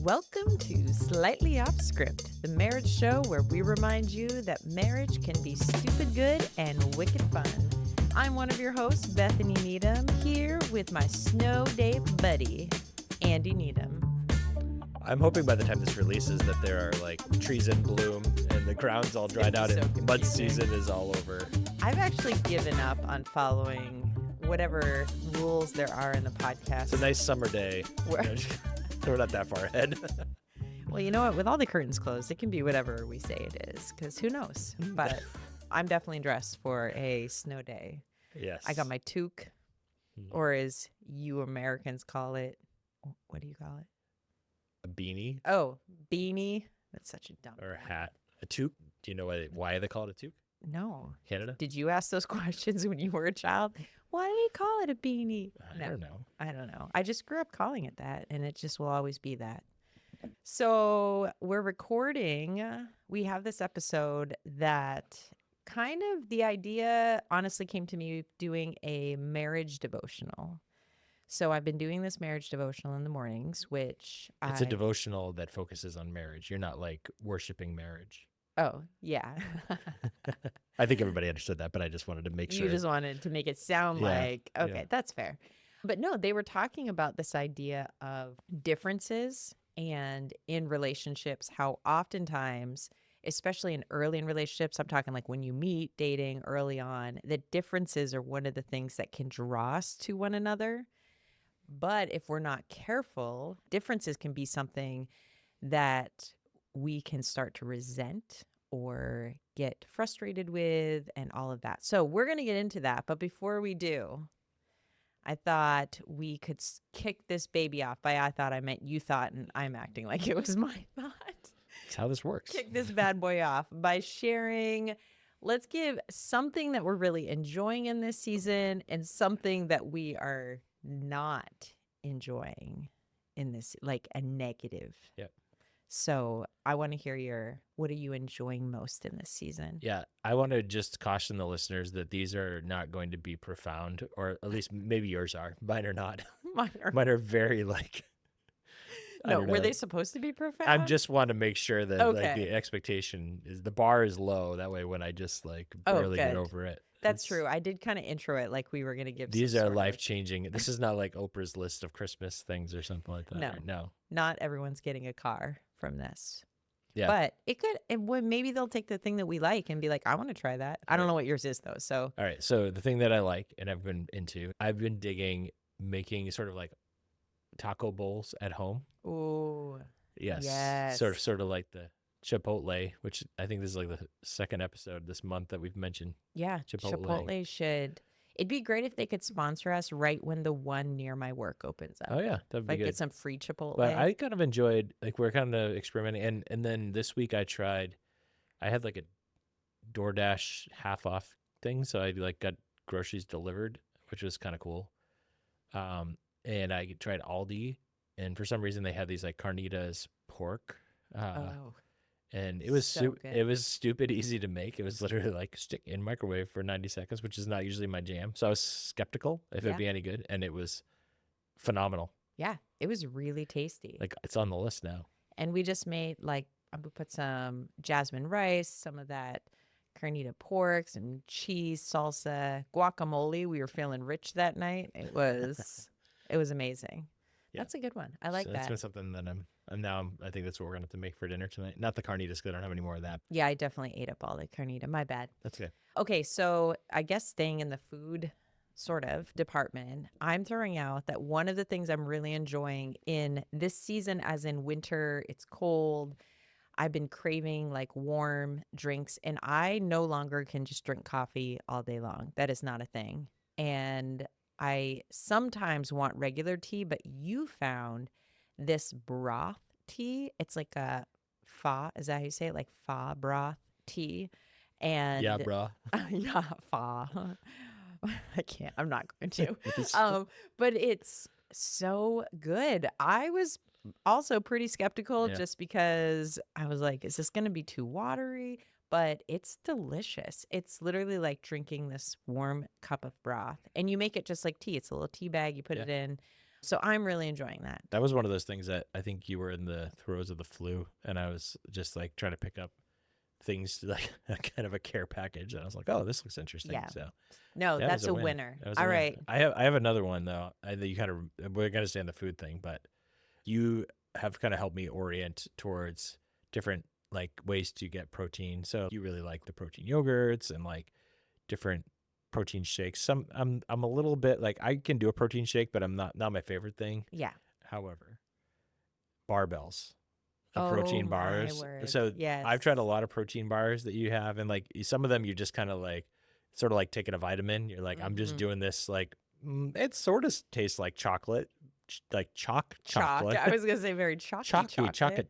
Welcome to Slightly Off Script, the marriage show where we remind you that marriage can be stupid good and wicked fun. I'm one of your hosts, Bethany Needham, here with my snow day buddy, Andy Needham. I'm hoping by the time this releases that there are like trees in bloom and the ground's all dried out and mud season is all over. I've actually given up on following whatever rules there are in the podcast. It's a nice summer day. We're not that far ahead. Well, you know what? With all the curtains closed, it can be whatever we say it is, because who knows? But I'm definitely dressed for a snow day. Yes. I got my toque, or as you Americans call it, what do you call it? A beanie? Oh, beanie. That's such a dumb Or a word. hat. A toque? Do you know why they call it a toque? No. Canada? Did you ask those questions when you were a child? Why do they call it a beanie? I don't know. I don't know. I just grew up calling it that, and it just will always be that. So we're recording. We have this episode that kind of the idea honestly came to me doing a marriage devotional. So I've been doing this marriage devotional in the mornings, which It's a devotional that focuses on marriage. You're not like worshiping marriage. Oh, yeah. I think everybody understood that, but I just wanted to make sure. You just wanted to make it sound like, okay, yeah. That's fair. But no, they were talking about this idea of differences and in relationships, how oftentimes, especially in relationships, I'm talking like when you meet, dating early on, the differences are one of the things that can draw us to one another. But if we're not careful, differences can be something that we can start to resent or get frustrated with and all of that. So we're going to get into that. But before we do, I thought we could kick this baby off. By I thought, I meant you thought, and I'm acting like it was my thought. That's how this works. Kick this bad boy off by sharing. Let's give something that we're really enjoying in this season and something that we are not enjoying in this, like a negative. Yep. So I want to hear what are you enjoying most in this season? Yeah, I want to just caution the listeners that these are not going to be profound, or at least maybe yours are. Mine are not. Mine are very like. No, were they supposed to be profound? I just want to make sure that like the expectation is the bar is low. That way, when I just like barely get over it. That's true. I did kind of intro it like we were going to give. These are life changing. This is not like Oprah's list of Christmas things or something like that. No. Not everyone's getting a car from this. Yeah. But it could, maybe they'll take the thing that we like and be like, I want to try that. I don't know what yours is though. So. All right. So the thing that I like and I've been digging making sort of like taco bowls at home. Ooh. Yes. Sort of like the Chipotle, which I think this is like the second episode this month that we've mentioned. Yeah. Chipotle should. It'd be great if they could sponsor us right when the one near my work opens up. Oh, yeah. That'd be good. Get some free Chipotle. But I kind of enjoyed, like, we're kind of experimenting. And then this week I had like a DoorDash half off thing. So I like got groceries delivered, which was kind of cool. And I tried Aldi. And for some reason they had these like carnitas pork. And it was it was stupid easy to make. It was literally like stick in microwave for 90 seconds, which is not usually my jam. So I was skeptical if it'd be any good, and it was phenomenal. Yeah, it was really tasty. Like it's on the list now. And we just made we put some jasmine rice, some of that carnita pork, some cheese, salsa, guacamole. We were feeling rich that night. It was amazing. Yeah. That's a good one. I like that. That's been something that I think that's what we're going to have to make for dinner tonight. Not the carnitas, because I don't have any more of that. Yeah, I definitely ate up all the carnita. My bad. That's good. Okay, so I guess staying in the food sort of department, I'm throwing out that one of the things I'm really enjoying in this season, as in winter, it's cold. I've been craving like warm drinks, and I no longer can just drink coffee all day long. That is not a thing. And I sometimes want regular tea, but you found this broth tea. It's like a pho. Is that how you say it? Like pho broth tea. And yeah, brah. Yeah, pho. I can't. I'm not going to. But it's so good. I was also pretty skeptical just because I was like, is this going to be too watery? But it's delicious. It's literally like drinking this warm cup of broth. And you make it just like tea. It's a little tea bag. You put it in. So I'm really enjoying that. That was one of those things that I think you were in the throes of the flu, and I was just like trying to pick up things like kind of a care package, and I was like, oh, this looks interesting. Yeah. So No, that was that's a a win. winner. That was a All win. right. I have another one though. That you kind of we're gonna stay on the food thing, but you have kind of helped me orient towards different like ways to get protein. So you really like the protein yogurts and like different protein shakes. I'm a little bit like I can do a protein shake, but I'm not my favorite thing. Yeah. However, barbells of Oh protein my bars. word. So Yes. I've tried a lot of protein bars that you have, and like some of them you just kind of like sort of like taking a vitamin. You're like, I'm just Hmm. doing this like it sort of tastes like chocolate, like Chalk. chocolate, I was gonna say very chalky chalky chocolate.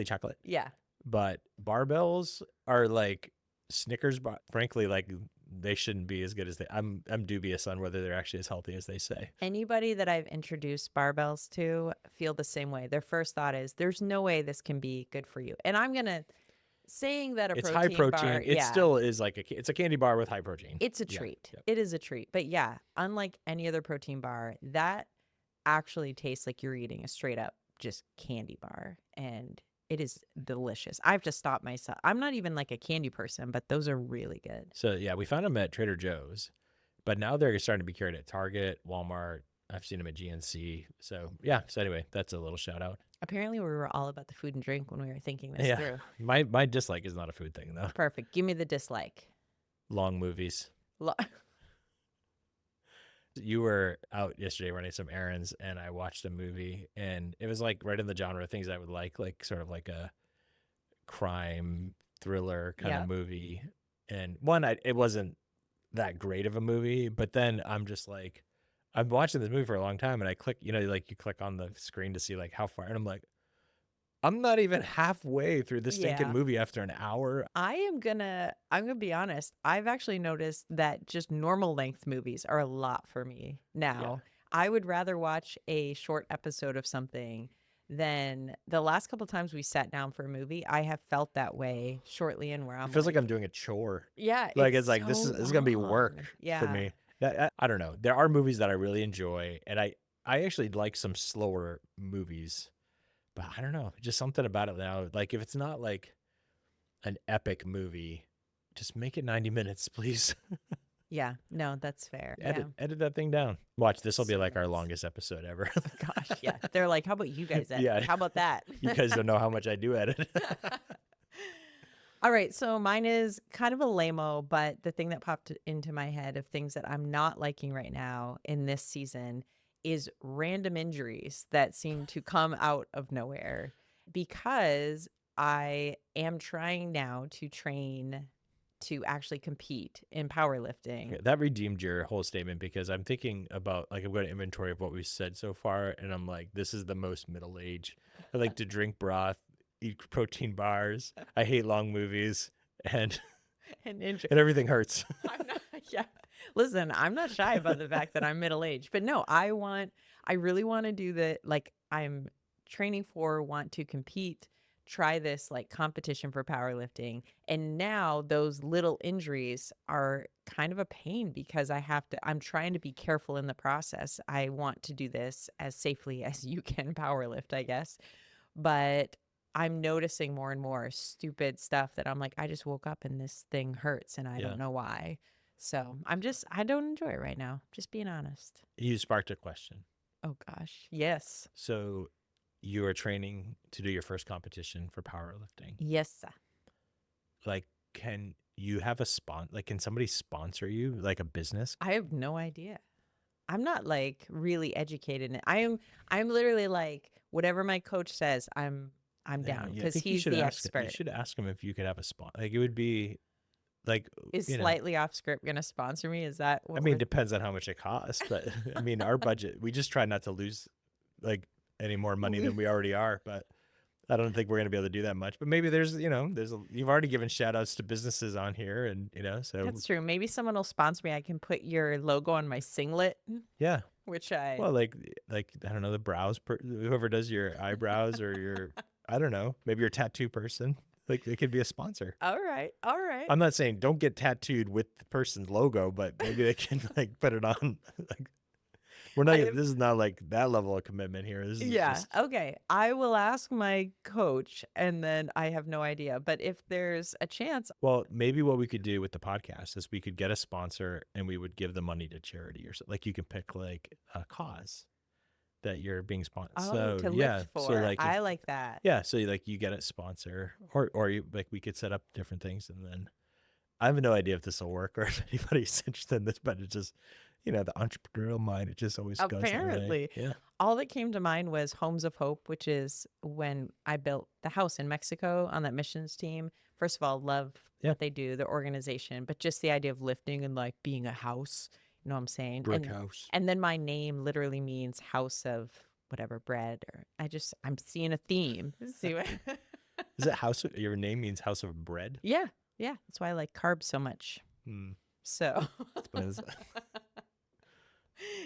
chocolate. Yeah. But barbells are like Snickers bar. Frankly, like they shouldn't be as good as they. I'm dubious on whether they're actually as healthy as they say. Anybody that I've introduced barbells to feel the same way. Their first thought is, "There's no way this can be good for you." And I'm gonna saying that a It's high protein bar, protein. It yeah, still is like it's a candy bar with high protein. it's a Yeah. treat. Yep. It is a treat. But yeah, unlike any other protein bar, that actually tastes like you're eating a straight up just candy bar, and it is delicious. I have to stop myself. I'm not even like a candy person, but those are really good. So yeah, we found them at Trader Joe's, but now they're starting to be carried at Target, Walmart. I've seen them at GNC. So yeah. So anyway, that's a little shout out. Apparently, we were all about the food and drink when we were thinking this Yeah. through. My dislike is not a food thing though. Perfect. Give me the dislike. Long movies. Lo- You were out yesterday running some errands, and I watched a movie, and it was like right in the genre of things I would like sort of like a crime thriller kind of Yep. movie. And one, it wasn't that great of a movie, but then I'm just like, I'm watching this movie for a long time, and I click, like you click on the screen to see like how far, and I'm like, I'm not even halfway through this stinking Yeah. movie after an hour. I'm gonna be honest. I've actually noticed that just normal length movies are a lot for me Yeah. now. I would rather watch a short episode of something than the last couple times we sat down for a movie. I have felt that way shortly in where It I'm feels like like, I'm doing a chore. yeah, Like it's it's like so this is gonna be work long. for Yeah. me. I don't know. There are movies that I really enjoy, and I actually like some slower movies, but I don't know, just something about it now. Like if it's not like an epic movie, just make it 90 minutes, please. Yeah. No, that's fair. Yeah. Edit that thing down. Watch, this will be like our Serious. longest episode ever. Gosh, yeah. They're like, how about you guys edit? Yeah. How about that? You guys don't know how much I do edit. All right, so mine is kind of a lame-o, but the thing that popped into my head of things that I'm not liking right now in this season is random injuries that seem to come out of nowhere because I am trying now to train to actually compete in powerlifting. Yeah, that redeemed your whole statement, because I'm thinking about like I'm going to inventory of what we said so far, and I'm like, this is the most middle age. I like to drink broth, eat protein bars. I hate long movies, and And injury. and everything hurts. I'm not, yeah. Listen, I'm not shy about the fact that I'm middle aged, but no, I really want to do the, like, I'm training for, want to compete, try this like competition for powerlifting. And now those little injuries are kind of a pain because I'm trying to be careful in the process. I want to do this as safely as you can powerlift, I guess. But I'm noticing more and more stupid stuff that I'm like, I just woke up and this thing hurts and I Yeah. don't know why. So I don't enjoy it right now. Just being honest. You sparked a question. Oh gosh. Yes. So you are training to do your first competition for powerlifting. Yes, sir. Like, can you have can somebody sponsor you, like a business? I have no idea. I'm not like really educated in it. I'm literally like whatever my coach says, I'm down I because think he's the You expert. should ask him if you could have a spot. Like it would be like, Is Slightly Off Script gonna sponsor me? Is that I what mean, we're it depends on how much it costs, but I mean, our budget, we just try not to lose like any more money than we already are, but I don't think we're going to be able to do that much. But maybe you've already given shout outs to businesses on here, and so That's true. Maybe someone will sponsor me. I can put your logo on my singlet, yeah. which I Well, like I don't know, whoever does your eyebrows or your, I don't know, maybe your tattoo person, like they could be a sponsor. All right. All right. I'm not saying don't get tattooed with the person's logo, but maybe they can like put it on. Like, We're not. I have This is not like that level of commitment here. This is Yeah, just okay. I will ask my coach, and then I have no idea, but if there's a chance. well, maybe what we could do with the podcast is we could get a sponsor and we would give the money to charity or something. Like you can pick like a cause that you're being sponsored. Oh, So to live yeah, so for. like if I like that. yeah, so like you get a sponsor or you, like we could set up different things and then I have no idea if this will work or if anybody's interested in this, but it just the entrepreneurial mind, it just always goes that way. Apparently. Yeah. All that came to mind was Homes of Hope, which is when I built the house in Mexico on that missions team. First of all, love Yeah. what they do, the organization, but just the idea of lifting and like being a house, you know what I'm saying? Brick house. And then my name literally means house of whatever bread, or I'm seeing a theme. See what? Is it house? Your name means house of bread? Yeah. Yeah. That's why I like carbs so much. Hmm. So Depends.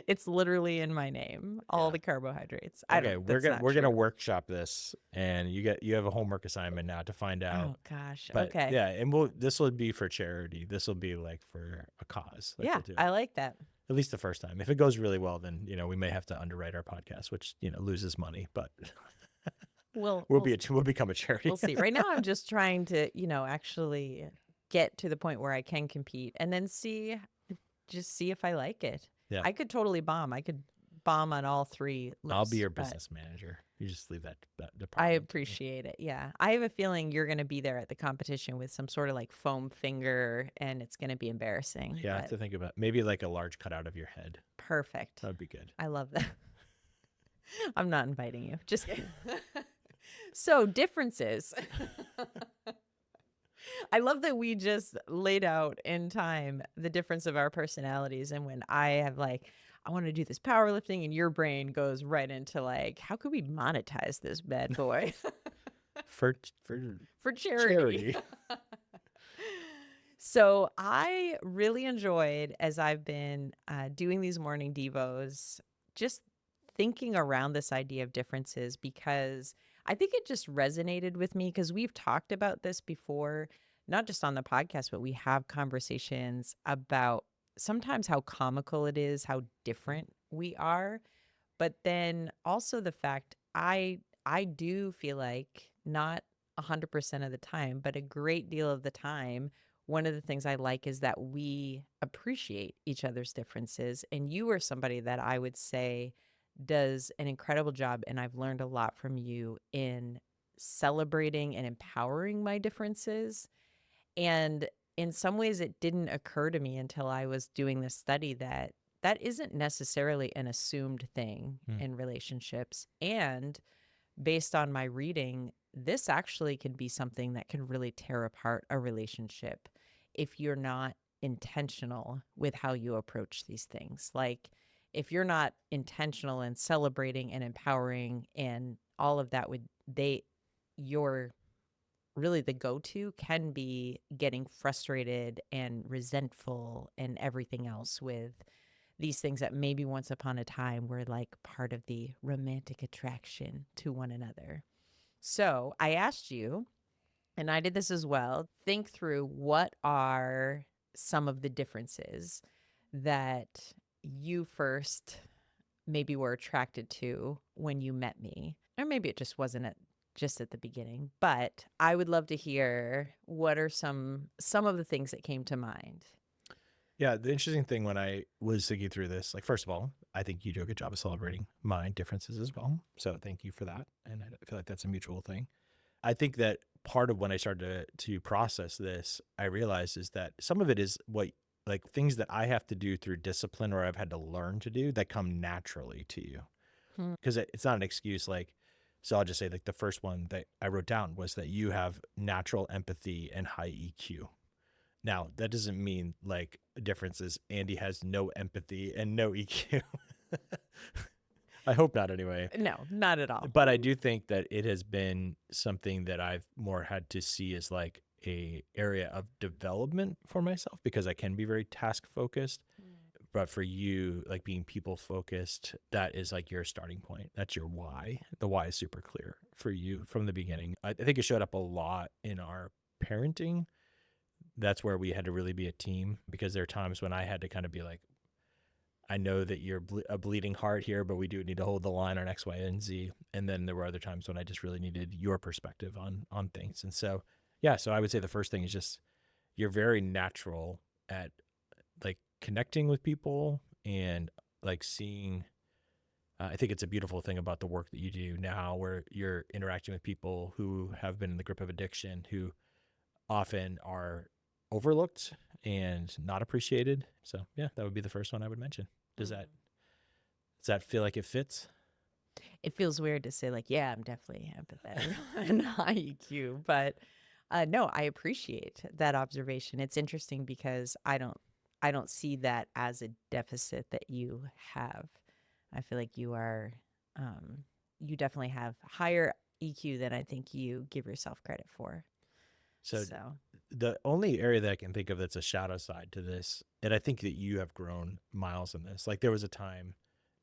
it's literally in my name, all Yeah. the carbohydrates. Okay, That's not we're gonna true. workshop this, and you have a homework assignment now to find out. Oh gosh. But Okay. yeah, and this will be for charity. This will be like for a cause. Like Yeah, we'll do I like that. at least the first time. If it goes really well, then we may have to underwrite our podcast, which loses money, but We'll we'll we'll we'll become a charity. we'll see. Right now I'm just trying to, actually get to the point where I can compete and then see if I like it. Yeah. I could totally bomb. I could bomb on all three I'll be lists, your but business manager. You just leave that I department to me. appreciate it. Yeah. I have a feeling you're going to be there at the competition with some sort of like foam finger and it's going to be embarrassing. Yeah, I have But to think about maybe like a large cutout of your head. perfect. That would be good. I love that. I'm not inviting you. Just kidding. So, differences. I love that we just laid out in time the difference of our personalities. And when I have like, I want to do this powerlifting, and your brain goes right into like, how could we monetize this bad boy For for charity? So I really enjoyed, as I've been doing these morning devos, just thinking around this idea of differences, because I think it just resonated with me because we've talked about this before, not just on the podcast, but we have conversations about sometimes how comical it is, how different we are. But then also the fact I do feel like not 100% of the time, but a great deal of the time, one of the things I like is that we appreciate each other's differences. And you are somebody that I would say does an incredible job. And I've learned a lot from you in celebrating and empowering my differences. And in some ways, it didn't occur to me until I was doing this study that that isn't necessarily an assumed thing in relationships. And based on my reading, this actually can be something that can really tear apart a relationship if you're not intentional with how you approach these things. Like, if you're not intentional in celebrating and empowering and all of that, your really the go-to can be getting frustrated and resentful and everything else with these things that maybe once upon a time were like part of the romantic attraction to one another. So I asked you, and I did this as well, think through what are some of the differences that you first maybe were attracted to when you met me. Or maybe it just wasn't just at the beginning, but I would love to hear what are some of the things that came to mind. Yeah, the interesting thing when I was thinking through this, like, first of all, I think you do a good job of celebrating my differences as well. So thank you for that. And I feel like that's a mutual thing. I think that part of when I started to process this, I realized is that some of it is like things that I have to do through discipline or I've had to learn to do that come naturally to you. Hmm. Because it's not an excuse. Like, so I'll just say like the first one that I wrote down was that you have natural empathy and high EQ. Now, that doesn't mean like a difference is Andy has no empathy and no EQ. I hope not anyway. No, not at all. But I do think that it has been something that I've more had to see as like a area of development for myself because I can be very task focused. But for you, like being people focused, that is like your starting point. That's your why. The why is super clear for you from the beginning. I think it showed up a lot in our parenting. That's where we had to really be a team because there are times when I had to kind of be like, I know that you're a bleeding heart here, but we do need to hold the line on X, Y, and Z. And then there were other times when I just really needed your perspective on things. And so, yeah, so I would say the first thing is just you're very natural at like connecting with people and like seeing. I think it's a beautiful thing about the work that you do now, where you're interacting with people who have been in the grip of addiction, who often are overlooked and not appreciated. So yeah, that would be the first one I would mention. Does that Mhm. does that feel like it fits? It feels weird to say like, yeah, I'm definitely empathetic and high EQ, but no, I appreciate that observation. It's interesting because I don't see that as a deficit that you have. I feel like um, you definitely have higher EQ than I think you give yourself credit for. So So, the only area that I can think of that's a shadow side to this, and I think that you have grown miles in this. Like there was a time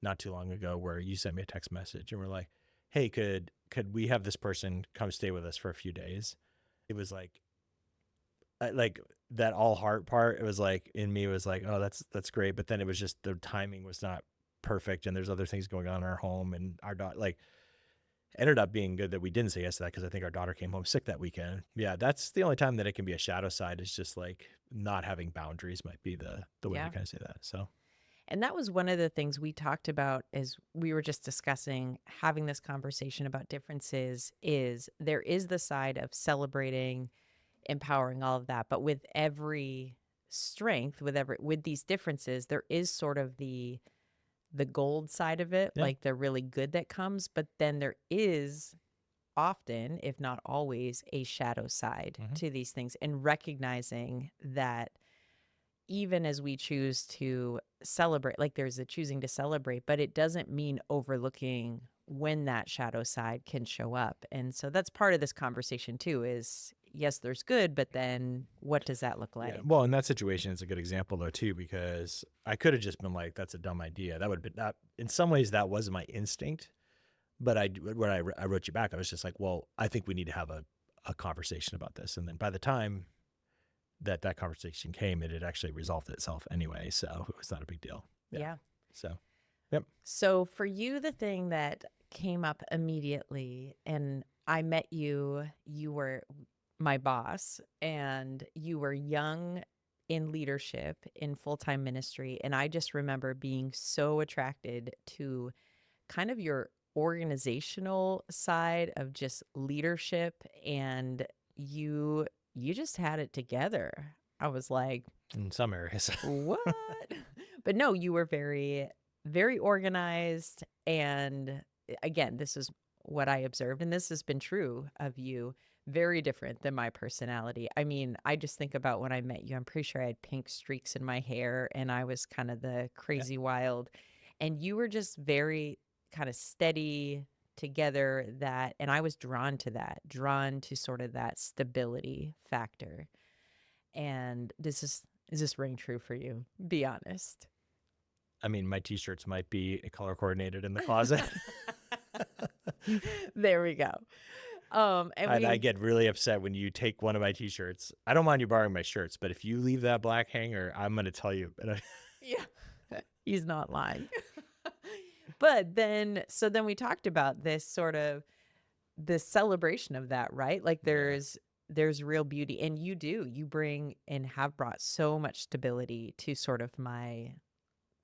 not too long ago where you sent me a text message and we're like, "Hey, could we have this person come stay with us for a few days?" It was like that all heart part. It was like in me was like, "Oh, that's great," but then it was just the timing was not perfect, and there's other things going on in our home, and our daughter like ended up being good that we didn't say yes to that because I think our daughter came home sick that weekend. Yeah, that's the only time that it can be a shadow side is just like not having boundaries might be the way to yeah. kind of say that. So And that was one of the things we talked about as we were just discussing having this conversation about differences is there is the side of celebrating, empowering all of that, but with every strength, with these differences, there is sort of the gold side of it, yeah, like the really good that comes, but then there is often, if not always, a shadow side hmm to these things and recognizing that even as we choose to celebrate, like there's a choosing to celebrate, but it doesn't mean overlooking when that shadow side can show up. And so that's part of this conversation too is yes, there's good, but then what does that look yeah. like? Well, in that situation, it's a good example though too because I could have just been like, "That's a dumb idea." That would have been that. In some ways, that was my instinct. But when I wrote you back, I was just like, "Well, I think we need to have a conversation about this." And then by the time that conversation came, it had actually resolved itself anyway, so it was not a big deal. Yeah. Yeah. So, yep. So for you, the thing that came up immediately, and I met you, you were my boss, and you were young in leadership in full time ministry. And I just remember being so attracted to kind of your organizational side of just leadership. And you just had it together. I was like, In some areas. what? But no, you were very, very organized. And again, this is what I observed. And this has been true of you. Very different than my personality. I mean, I just think about when I met you, I'm pretty sure I had pink streaks in my hair and I was kind of the Yeah. crazy wild. And you were just very kind of steady together that, and I was drawn to that, drawn to sort of that stability factor. And is this ring true for you? Be honest. I mean, my t-shirts might be color coordinated in the closet. There we go. And And I we get really upset when you take one of my t-shirts. I don't mind you borrowing my shirts, but if you leave that black hanger, I'm going to tell you. yeah, he's not lying. But then so then we talked about this sort of the celebration of that, right? Like Yeah. there's real beauty and you bring and have brought so much stability to sort of my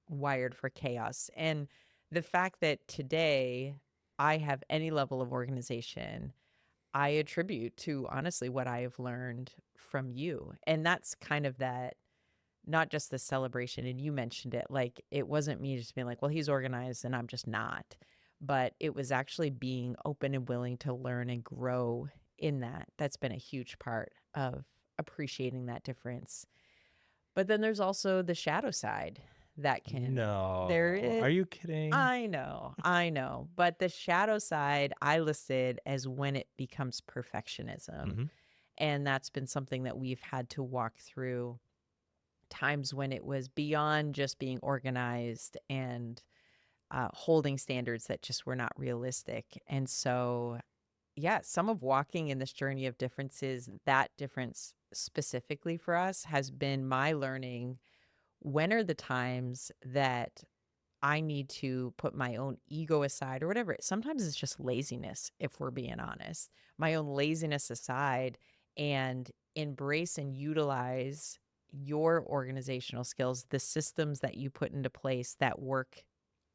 wired for chaos. And the fact that today I have any level of organization, I attribute to honestly what I have learned from you. And that's kind of that, not just the celebration. And you mentioned it, like it wasn't me just being like, well, he's organized and I'm just not. But it was actually being open and willing to learn and grow in that. That's been a huge part of appreciating that difference. But then there's also the shadow side that there No. is. Are you kidding? I know. But the shadow side I listed as when it becomes perfectionism. hmm And that's been something that we've had to walk through times when it was beyond just being organized and holding standards that just were not realistic. And so, yeah, some of walking in this journey of differences, that difference specifically for us has been my learning when are the times that I need to put my own ego aside or whatever. Sometimes it's just laziness, if we're being honest. My own laziness aside and embrace and utilize your organizational skills, the systems that you put into place that work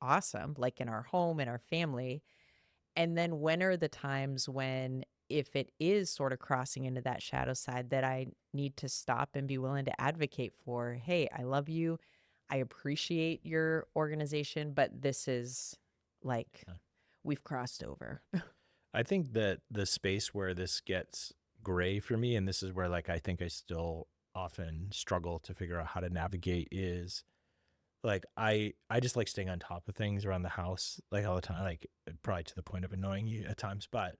awesome, like in our home and our family. And then when are the times when, if it is sort of crossing into that shadow side, that I need to stop and be willing to advocate for, hey, I love you. I appreciate your organization, but this is like Yeah. we've crossed over. I think that the space where this gets gray for me, and this is where like I think I still often struggle to figure out how to navigate, is like I just like staying on top of things around the house like all the time, like probably to the point of annoying you at times, but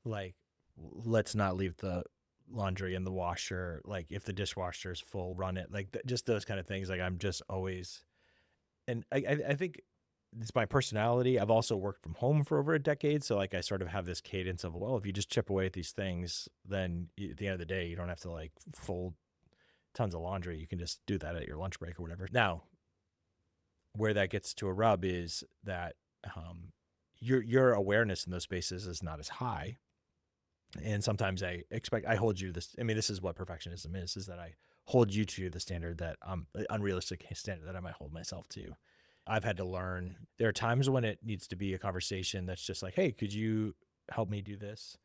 like let's not leave the laundry in the washer. Like if the dishwasher is full, run it. Like just those kind of things. Like I'm just always, and I think it's my personality. I've also worked from home for over a decade, so like I sort of have this cadence of, well, if you just chip away at these things, then at the end of the day, you don't have to like fold tons of laundry. You can just do that at your lunch break or whatever. Now, where that gets to a rub is that your awareness in those spaces is not as high. And sometimes I hold you to this. I mean, this is what perfectionism is that I hold you to the standard that unrealistic standard that I might hold myself to. I've had to learn there are times when it needs to be a conversation that's just like, hey, could you help me do this?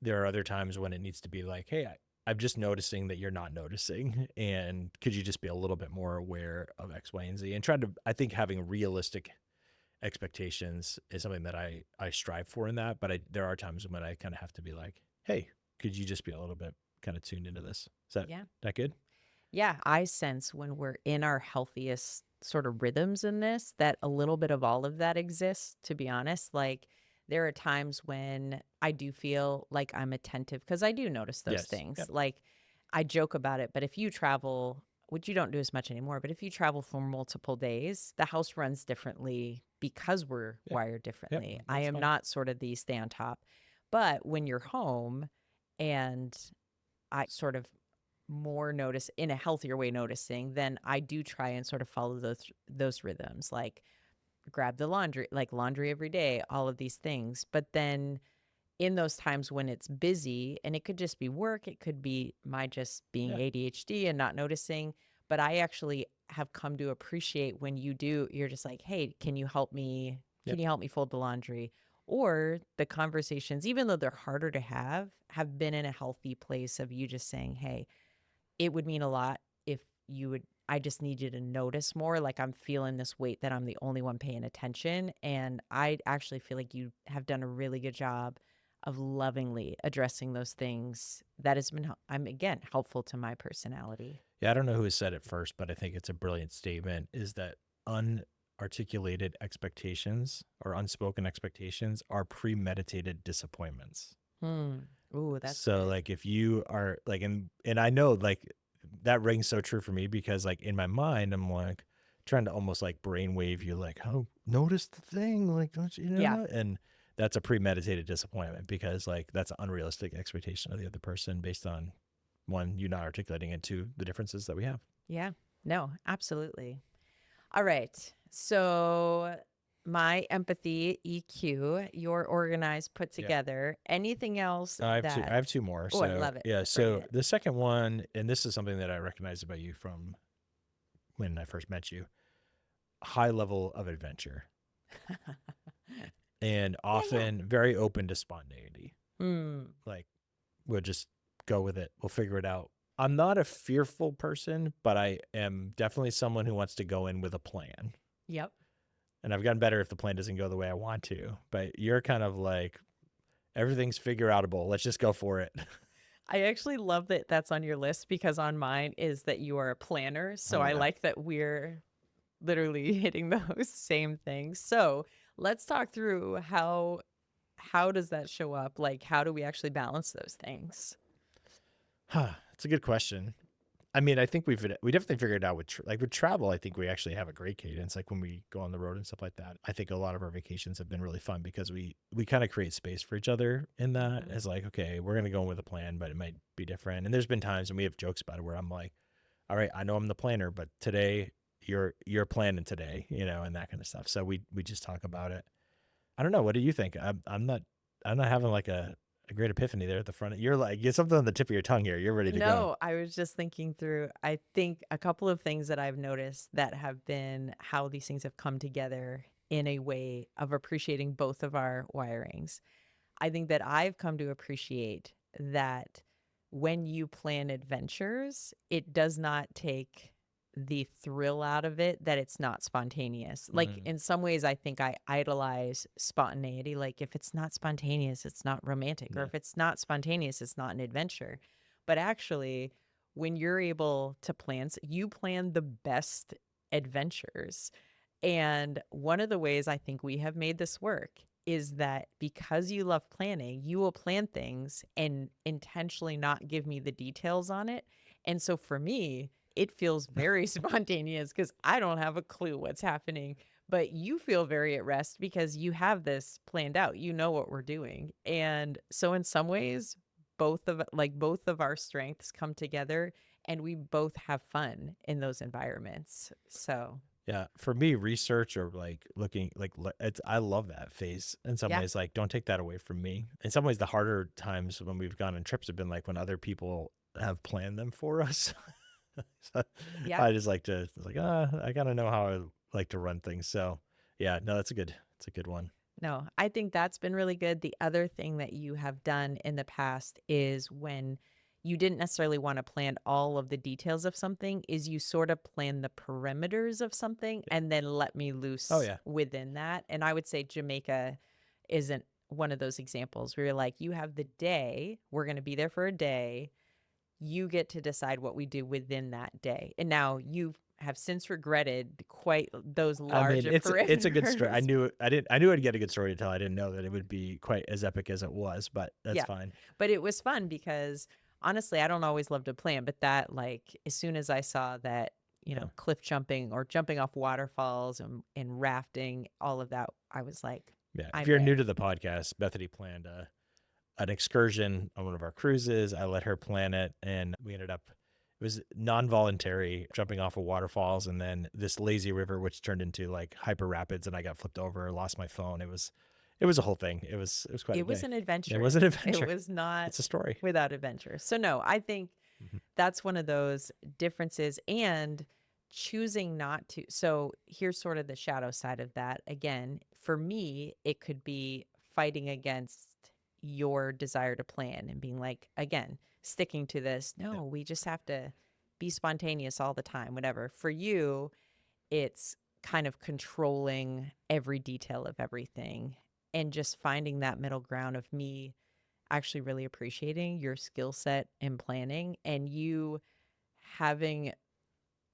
There are other times when it needs to be like, hey, I'm just noticing that you're not noticing. And could you just be a little bit more aware of X, Y, and Z? And try to, I think having realistic expectations is something that I strive for in that. But there are times when I kind of have to be like, hey, could you just be a little bit kind of tuned into this? Is Yeah. that good? Yeah. I sense when we're in our healthiest sort of rhythms in this, that a little bit of all of that exists, to be honest. Like there are times when I do feel like I'm attentive because I do notice those Yes. things. Yep. Like I joke about it, but if you travel, which you don't do as much anymore, but if you travel for multiple days, the house runs differently because we're Yeah. wired Yep. differently. I That's am fine. not sort of the stay on top. But when you're home and I sort of more notice in a healthier way noticing, then I do try and sort of follow those rhythms, like grab the laundry, like laundry every day, all of these things. But then in those times when it's busy, and it could just be work, it could be my just being Yeah. ADHD and not noticing, but I actually have come to appreciate when you're just like, "Hey, can you help me? Yep. Can you help me fold the laundry?" Or the conversations, even though they're harder to have been in a healthy place of you just saying, "Hey, it would mean a lot if you would I just need you to notice more, like, I'm feeling this weight that I'm the only one paying attention," and I actually feel like you have done a really good job of lovingly addressing those things that has been I'm, again, helpful to my personality. Yeah. I don't know who has said it first, but I think it's a brilliant statement is that unarticulated expectations or unspoken expectations are premeditated disappointments. Hmm. Ooh, that's So good. like if you are like and I know like that rings so true for me because like in my mind I'm like trying to almost like brainwave you like, oh, notice the thing, like don't you Yeah. know? And that's a premeditated disappointment because like that's an unrealistic expectation of the other person based on one, you not articulating it, two, the differences that we have. Yeah. No, absolutely. All right. So my empathy, EQ, your organized, put Yeah. together. Anything else I have two. I that have two more. Oh, I So love it. yeah. Bring So it. the second one, and this is something that I recognized about you from when I first met you, high level of adventure and Yeah, yeah. often very open to spontaneity. Mm. Like we'll just go with it. We'll figure it out. I'm not a fearful person, but I am definitely someone who wants to go in with a plan. Yep. And I've gotten better if the plan doesn't go the way I want to. But you're kind of like everything's figure outable. Let's just go for it. I actually love that that's on your list because on mine is that you are a planner. So Oh I yeah. like that we're literally hitting those same things. So let's talk through how does that show up? Like how do we actually balance those things? Huh. It's a good question. I mean, I think we definitely figured it out with like with travel. I think we actually have a great cadence. Like when we go on the road and stuff like that. I think a lot of our vacations have been really fun because we kind of create space for each other in that. Mhm. It's like, okay, we're gonna go in with a plan, but it might be different. And there's been times and we have jokes about it where I'm like, all right, I know I'm the planner, but today you're planning today, and that kind of stuff. So we just talk about it. I don't know. What do you think? I'm not having like a great epiphany there at the front. You're like, get something on the tip of your tongue here. You're ready to go. No, I was just thinking through, I think a couple of things that I've noticed that have been how these things have come together in a way of appreciating both of our wirings. I think that I've come to appreciate that when you plan adventures, it does not take the thrill out of it that it's not spontaneous. Like Mm, in some ways, I think I idolize spontaneity. Like if it's not spontaneous, it's not romantic, or yeah. if it's not spontaneous, it's not an adventure. But actually, when you're able to plan, you plan the best adventures. And one of the ways I think we have made this work is that because you love planning, you will plan things and intentionally not give me the details on it. And so for me, it feels very spontaneous because I don't have a clue what's happening. But you feel very at rest because you have this planned out. You know what we're doing. And so in some ways, both of our strengths come together and we both have fun in those environments. So, Yeah, for me, research or like looking like it's I love that phase in some yeah. ways. Like, don't take that away from me. In some ways, the harder times when we've gone on trips have been like when other people have planned them for us. So Yeah. I just like to it's like I gotta know how I like to run things. So yeah, no, that's a good one. No, I think that's been really good. The other thing that you have done in the past is when you didn't necessarily want to plan all of the details of something, is you sort of plan the perimeters of something Yeah. and then let me Oh loose yeah, within that. And I would say Jamaica isn't one of those examples where you're like, you have the day, we're going to be there for a day. You get to decide what we do within that day. And now you have since regretted quite those I mean larger it's a good story. I perimeters. knew I knew I'd get a good story to tell. I didn't know that it would be quite as epic as it was, but that's Yeah. fine. But it was fun because honestly, I don't always love to plan, but that like as soon as I saw that, Yeah. cliff jumping or jumping off waterfalls and rafting, all of that, I was like, Yeah. If I'm you're new there. to the podcast, Bethany planned an excursion on one of our cruises. I let her plan it, and we ended up, it was non-voluntary, jumping off of waterfalls and then this lazy river, which turned into like hyper rapids, and I got flipped over, lost my phone. It was a whole thing. It was quite a It was day. an It was adventure. an It adventure. was not It's a story. without adventure. So no, I think Mhm. that's one of those differences and choosing not to. So here's sort of the shadow side of that. Again, for me, it could be fighting against your desire to plan and being like, again, sticking to this. Yeah. No, we just have to be spontaneous all the time, whatever. For you, it's kind of controlling every detail of everything and just finding that middle ground of me actually really appreciating your skill set in planning and you having,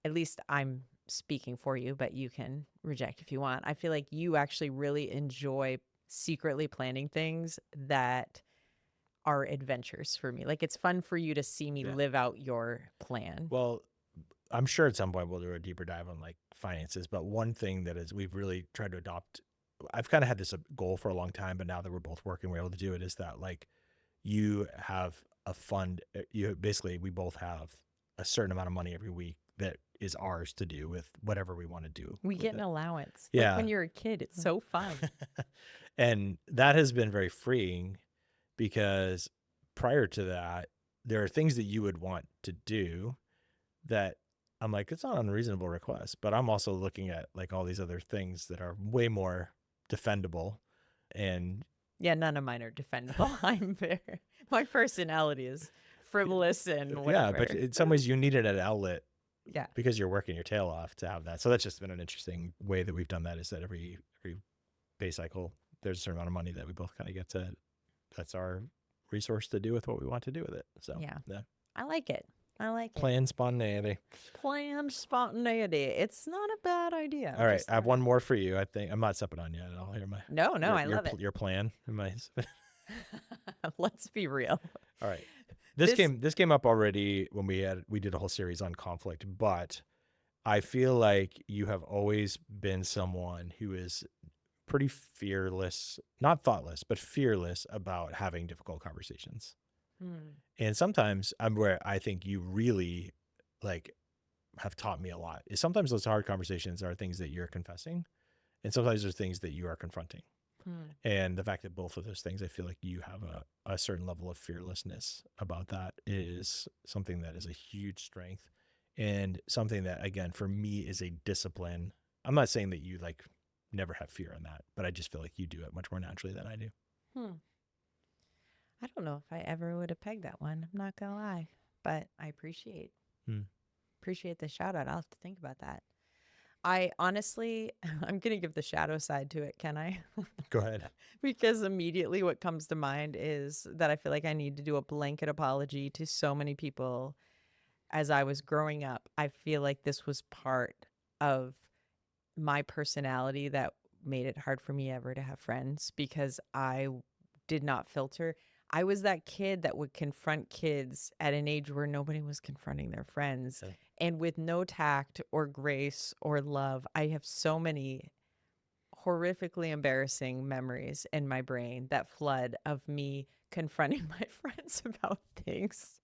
at least I'm speaking for you, but you can reject if you want. I feel like you actually really enjoy secretly planning things that are adventures for me. Like it's fun for you to see me Yeah. live out your plan. Well, I'm sure at some point we'll do a deeper dive on like finances, but one thing that is we've really tried to adopt, I've kind of had this goal for a long time, but now that we're both working, we're able to do it, is that like you have a fund, you basically, we both have a certain amount of money every week that is ours to do with whatever we want to do We with get an it. allowance. Like Yeah. when you're a kid, it's so fun. And that has been very freeing because prior to that, there are things that you would want to do that I'm like, it's not an unreasonable request, but I'm also looking at like all these other things that are way more defendable. And Yeah, none of mine are defendable. I'm fair. My personality is frivolous and yeah, but whatever. in some ways you needed an outlet Yeah. because you're working your tail off to have that. So that's just been an interesting way that we've done that, is that every pay cycle, there's a certain amount of money that we both kind of get to, that's our resource to do with what we want to do with it. So Yeah. yeah, I like it. I like it. plan spontaneity. Planned spontaneity. It's not a bad idea. All I'm right, just I have throwing one it. more for you. I think I'm not stepping on you at all. Here, my No, no, I love it. your plan. Am I? Let's be real. All right. This This came up already when we did a whole series on conflict, but I feel like you have always been someone who is pretty fearless, not thoughtless, but fearless about having difficult conversations. Hmm. And sometimes I'm where I think you really like have taught me a lot is sometimes those hard conversations are things that you're confessing, and sometimes there's things that you are confronting. Hmm. And the fact that both of those things, I feel like you have a certain level of fearlessness about that is something that is a huge strength, and something that, again, for me is a discipline. I'm not saying that you like never have fear in that, but I just feel like you do it much more naturally than I do. Hmm. I don't know if I ever would have pegged that one. I'm not gonna lie, but I Hmm. appreciate the shout out. I'll have to think about that. I honestly, I'm gonna give the shadow side to it. Can I? Go ahead. Because immediately what comes to mind is that I feel like I need to do a blanket apology to so many people as I was growing up. I feel like this was part of my personality that made it hard for me ever to have friends because did not filter. I was that kid that would confront kids at an age where nobody was confronting their friends. Yeah. And with no tact or grace or love, I have so many horrifically embarrassing memories in my brain that flood of me confronting my friends about things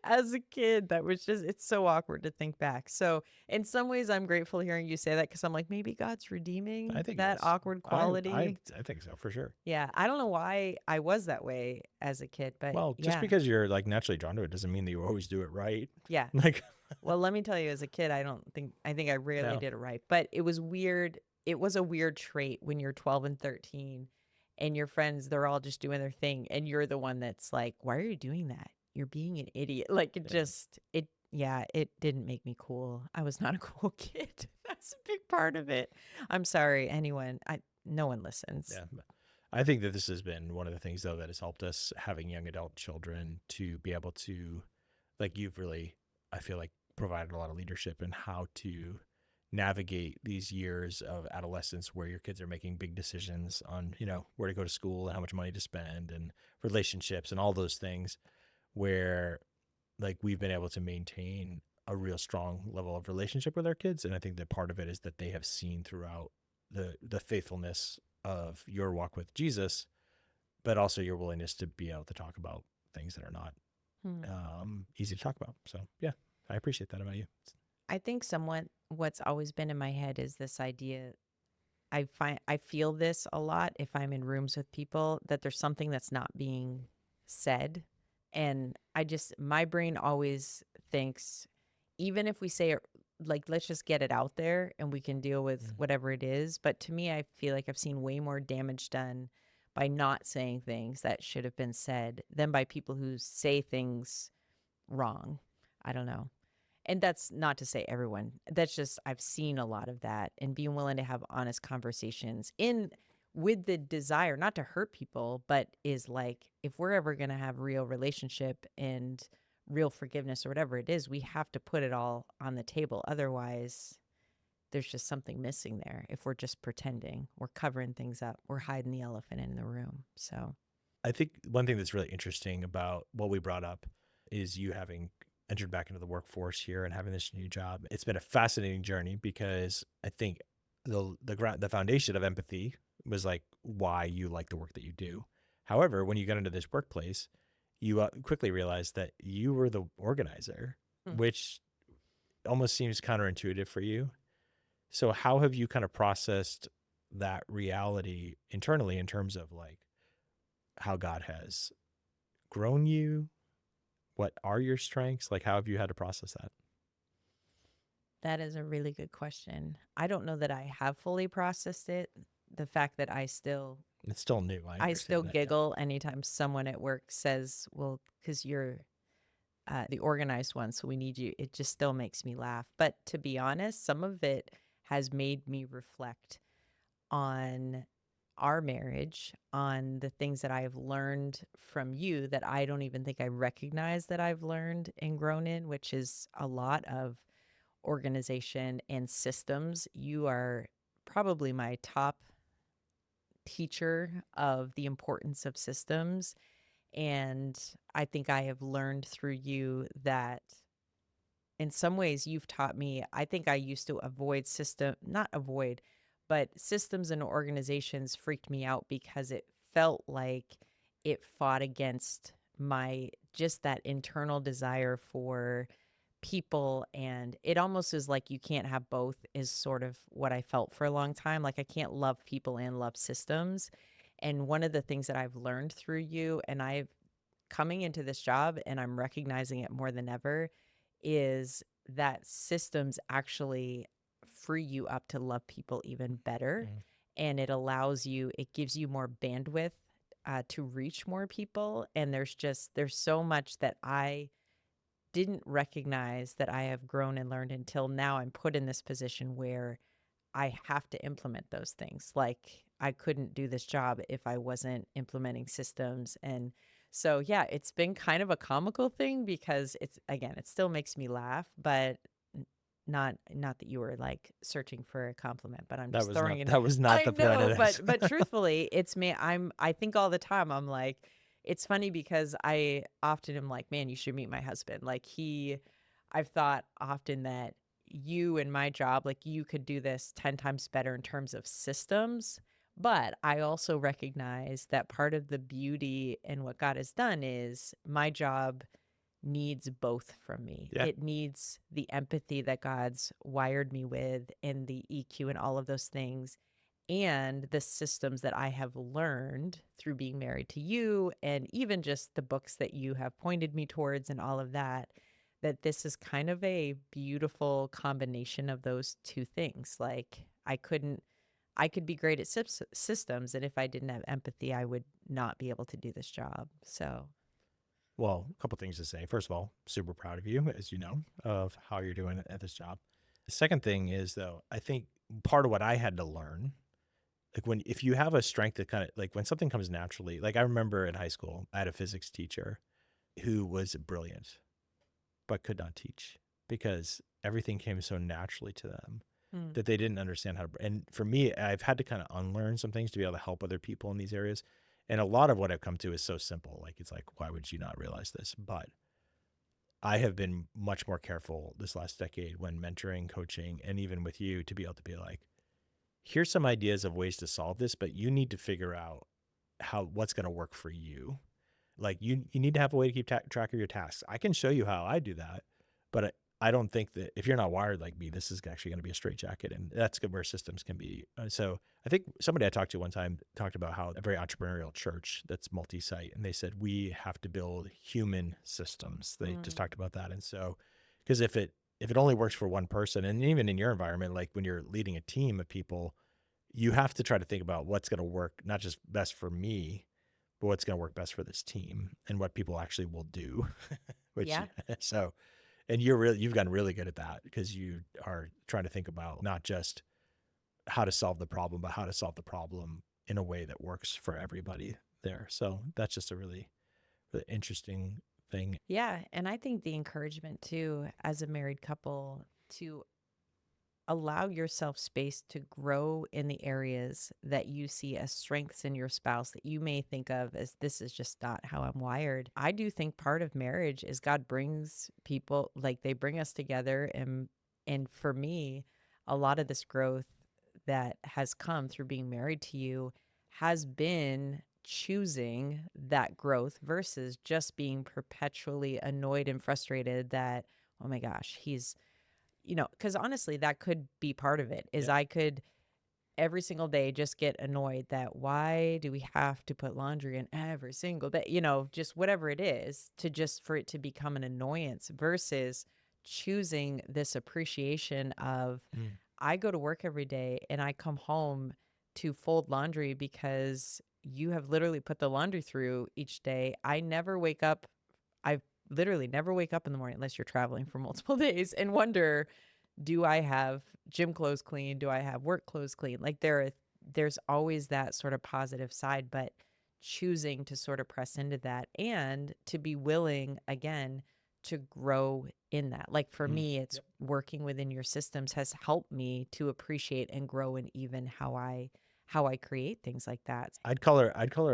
as a kid. That was just, it's so awkward to think back. So in some ways I'm grateful hearing you say that because I'm like, maybe God's I redeeming think it that is. awkward I quality. think so for sure. Yeah, I don't know why I was that way as a kid, but Well, just yeah. because you're like naturally drawn to it doesn't mean that you always do it right. Yeah. Like, Well, let me tell you, as a kid, I think I rarely no, did it right, but it was weird. It was a weird trait when you're 12 and 13 and your friends, they're all just doing their thing. And you're the one that's like, why are you doing that? You're being an idiot. Like yeah. yeah, it didn't make me cool. I was not a cool kid. That's a big part of it. I'm sorry, anyone. No one listens. Yeah. I think that this has been one of the things, though, that has helped us having young adult children to be able to, like, you've really, I feel like, provided a lot of leadership in how to navigate these years of adolescence where your kids are making big decisions on, where to go to school and how much money to spend and relationships and all those things, where, like, we've been able to maintain a real strong level of relationship with our kids. And I think that part of it is that they have seen throughout the faithfulness of your walk with Jesus, but also your willingness to be able to talk about things that are not Hmm. easy to talk about. So yeah, I appreciate that about you. I think somewhat what's always been in my head is this idea. I feel this a lot if I'm in rooms with people that there's something that's not being said. And my brain always thinks, even if we say it, like, let's just get it out there and we can deal with Mm. whatever it is. But to me, I feel like I've seen way more damage done by not saying things that should have been said than by people who say things wrong. I don't know. And that's not to say everyone. That's just I've seen a lot of that and being willing to have honest conversations in with the desire not to hurt people, but is like if we're ever going to have real relationship and real forgiveness or whatever it is, we have to put it all on the table. Otherwise, there's just something missing there. If we're just pretending, we're covering things up, we're hiding the elephant in the room. So, I think one thing that's really interesting about what we brought up is you having entered back into the workforce here and having this new job. It's been a fascinating journey because I think the foundation of empathy was like why you like the work that you do. However, when you got into this workplace, you quickly realized that you were the organizer, hmm. which almost seems counterintuitive for you. So how have you kind of processed that reality internally in terms of like how God has grown you? What are your strengths? Like, how have you had to process that? That is a really good question. I don't know that I have fully processed it. The fact that It's still new. I I still understand that. Yeah. giggle anytime someone at work says, "Well, because you're the organized one, so we need you." It just still makes me laugh. But to be honest, some of it has made me reflect on our marriage, on the things that I have learned from you that I don't even think I recognize that I've learned and grown in, which is a lot of organization and systems. You are probably my top teacher of the importance of systems. And I think I have learned through you that in some ways you've taught me. I think I used to not avoid, but systems and organizations freaked me out because it felt like it fought against my just that internal desire for people, and it almost is like you can't have both, is sort of what I felt for a long time. Like I can't love people and love systems. And one of the things that I've learned through you, and I've coming into this job and I'm recognizing it more than ever, is that systems actually free you up to love people even better. Mm. And it gives you more bandwidth to reach more people. And there's so much that I didn't recognize that I have grown and learned until now I'm put in this position where I have to implement those things. Like I couldn't do this job if I wasn't implementing systems. And so, yeah, it's been kind of a comical thing because it still makes me laugh, but not that you were like searching for a compliment, but I'm just throwing in. That was not I the point know, of this. but truthfully, it's me. I think all the time I'm like, it's funny because I often am like, man, you should meet my husband. I've thought often that you and my job, like you could do this 10 times better in terms of systems. But I also recognize that part of the beauty and what God has done is my job needs both from me. Yeah. It needs the empathy that God's wired me with and the EQ and all of those things and the systems that I have learned through being married to you and even just the books that you have pointed me towards and all of that, that this is kind of a beautiful combination of those two things. Like I could be great at systems, and if I didn't have empathy, I would not be able to do this job. So, Well, a couple things to say. First of all, super proud of you, as you know, of how you're doing at this job. The second thing is, though, I think part of what I had to learn, like if you have a strength that kind of like when something comes naturally, like I remember in high school, I had a physics teacher who was brilliant, but could not teach because everything came so naturally to them mm, that they didn't understand how to. And for me, I've had to kind of unlearn some things to be able to help other people in these areas. And a lot of what I've come to is so simple. Like, it's like, why would you not realize this? But I have been much more careful this last decade when mentoring, coaching, and even with you to be able to be like, here's some ideas of ways to solve this, but you need to figure out what's going to work for you. Like you need to have a way to keep track of your tasks. I can show you how I do that, but I don't think that if you're not wired like me, this is actually going to be a straitjacket, and that's good where systems can be. So I think somebody I talked to one time talked about how a very entrepreneurial church that's multi-site, and they said we have to build human systems. They just mm, talked about that, and so because if it only works for one person, and even in your environment, like when you're leading a team of people, you have to try to think about what's going to work, not just best for me, but what's going to work best for this team and what people actually will do. Which yeah. so, and you've gotten really good at that because you are trying to think about not just how to solve the problem, but how to solve the problem in a way that works for everybody there. So that's just a really, really interesting thing. Yeah, and I think the encouragement too, as a married couple, to allow yourself space to grow in the areas that you see as strengths in your spouse that you may think of as this is just not how I'm wired. I do think part of marriage is God brings people, like they bring us together, and for me, a lot of this growth that has come through being married to you has been choosing that growth versus just being perpetually annoyed and frustrated that, oh my gosh, because honestly, that could be part of it. Is Yeah. I could every single day just get annoyed that why do we have to put laundry in every single day? Just whatever it is, to just for it to become an annoyance versus choosing this appreciation of Mm. I go to work every day and I come home to fold laundry because you have literally put the laundry through each day. I literally never wake up in the morning unless you're traveling for multiple days and wonder, do I have gym clothes clean? Do I have work clothes clean? Like there's always that sort of positive side, but choosing to sort of press into that and to be willing again to grow in that. Like for Mm. me, it's Yep. working within your systems has helped me to appreciate and grow in even how I create things like that. I'd color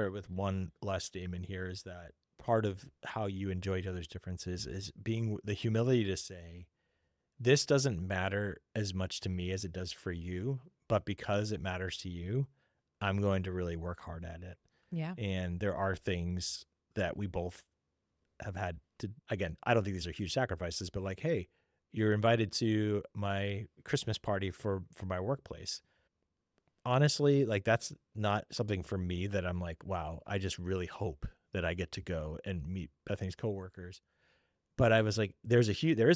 it with one last statement here is that part of how you enjoy each other's differences is being the humility to say, this doesn't matter as much to me as it does for you, but because it matters to you, I'm going to really work hard at it. Yeah. And there are things that we both have had to, again, I don't think these are huge sacrifices, but like, hey, you're invited to my Christmas party for my workplace. Honestly, like that's not something for me that I'm like, wow, I just really hope that I get to go and meet Bethany's coworkers. But I was like, there is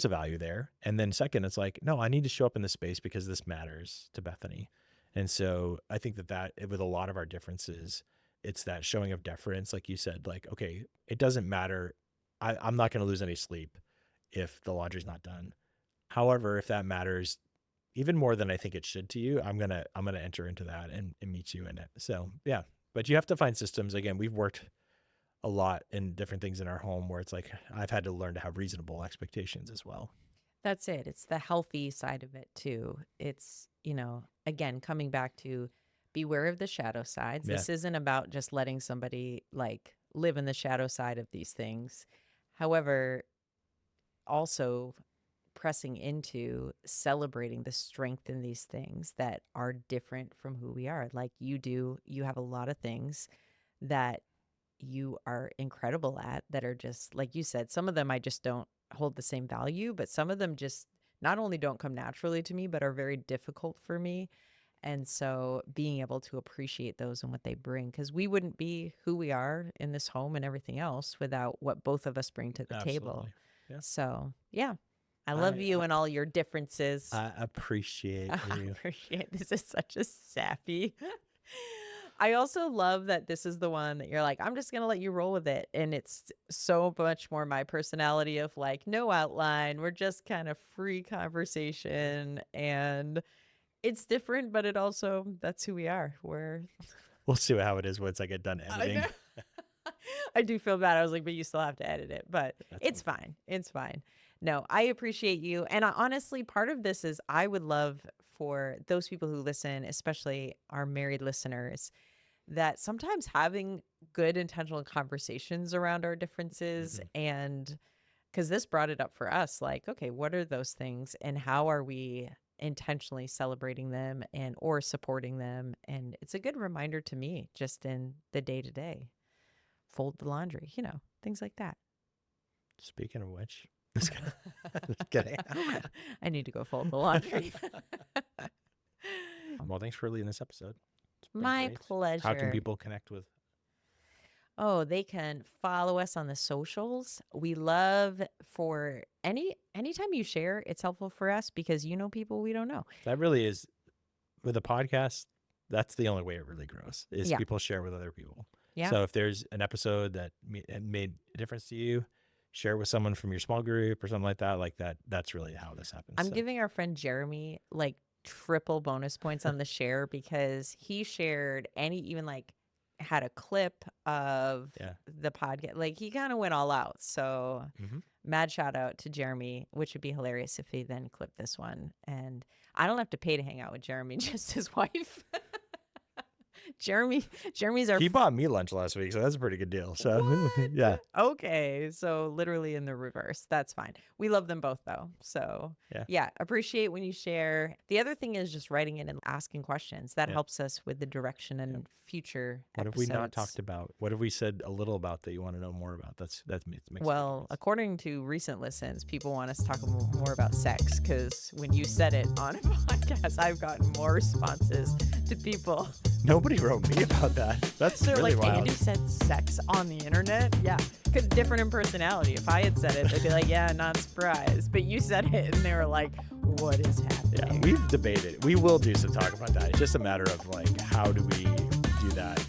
a value there. And then second, it's like, no, I need to show up in this space because this matters to Bethany. And so I think that with a lot of our differences, it's that showing of deference. Like you said, like, okay, it doesn't matter. I'm not going to lose any sleep if the laundry's not done. However, if that matters even more than I think it should to you, I'm gonna enter into that and meet you in it. So yeah, but you have to find systems. Again, we've worked a lot in different things in our home where it's like I've had to learn to have reasonable expectations as well. That's it. It's the healthy side of it too. It's, again, coming back to beware of the shadow sides. Yeah. This isn't about just letting somebody like live in the shadow side of these things. However, also pressing into celebrating the strength in these things that are different from who we are. Like you have a lot of things that you are incredible at that are just, like you said, some of them I just don't hold the same value, but some of them just not only don't come naturally to me, but are very difficult for me. And so being able to appreciate those and what they bring, because we wouldn't be who we are in this home and everything else without what both of us bring to the table. Absolutely. Yeah. So, yeah. I love you and all your differences. I appreciate you. This is such a sappy. I also love that this is the one that you're like, I'm just going to let you roll with it. And it's so much more my personality of like, no outline. We're just kind of free conversation. And it's different, but it also, that's who we are. We'll see how it is once I get done editing. I do feel bad. I was like, but you still have to edit it. But it's fine. It's fine. No, I appreciate you. And honestly, part of this is I would love for those people who listen, especially our married listeners, that sometimes having good intentional conversations around our differences and because this brought it up for us, like, okay, what are those things and how are we intentionally celebrating them and or supporting them? And it's a good reminder to me just in the day-to-day. Fold the laundry, things like that. Speaking of which, just kidding. I need to go fold the laundry. Well, thanks for leading this episode. My great. pleasure. How can people connect with? Oh, they can follow us on the socials. We love for anytime you share, it's helpful for us because you know people we don't know. That really is, with a podcast, that's the only way it really grows, is people share with other people. Yeah. So if there's an episode that made a difference to you, share with someone from your small group or something like that. That's really how this happens. I'm giving our friend Jeremy like triple bonus points on the share because he shared even like had a clip of the podcast. Like he kind of went all out. So mad shout out to Jeremy, which would be hilarious if he then clipped this one. And I don't have to pay to hang out with Jeremy, just his wife. Jeremy's He bought me lunch last week, so that's a pretty good deal. So yeah. Okay. So literally in the reverse. That's fine. We love them both though. So yeah, appreciate when you share. The other thing is just writing in and asking questions. That helps us with the direction and future What episodes. have we not talked about? What have we said a little about that you want to know more about? That makes well, according to recent listens, people want us to talk more about sex because when you said it on a podcast, I've gotten more responses to people. Nobody wrote me about that. That's really like, wild. Andy said sex on the internet? Yeah, because different in personality. If I had said it, they'd be like, yeah, not surprised. But you said it, and they were like, what is happening? Yeah, we've debated. We will do some talk about that. It's just a matter of like, how do we do that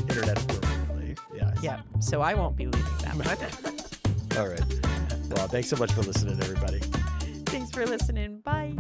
internet appropriately? Yeah. Yeah, so I won't be leaving that one. All right. Well, thanks so much for listening, everybody. Thanks for listening. Bye.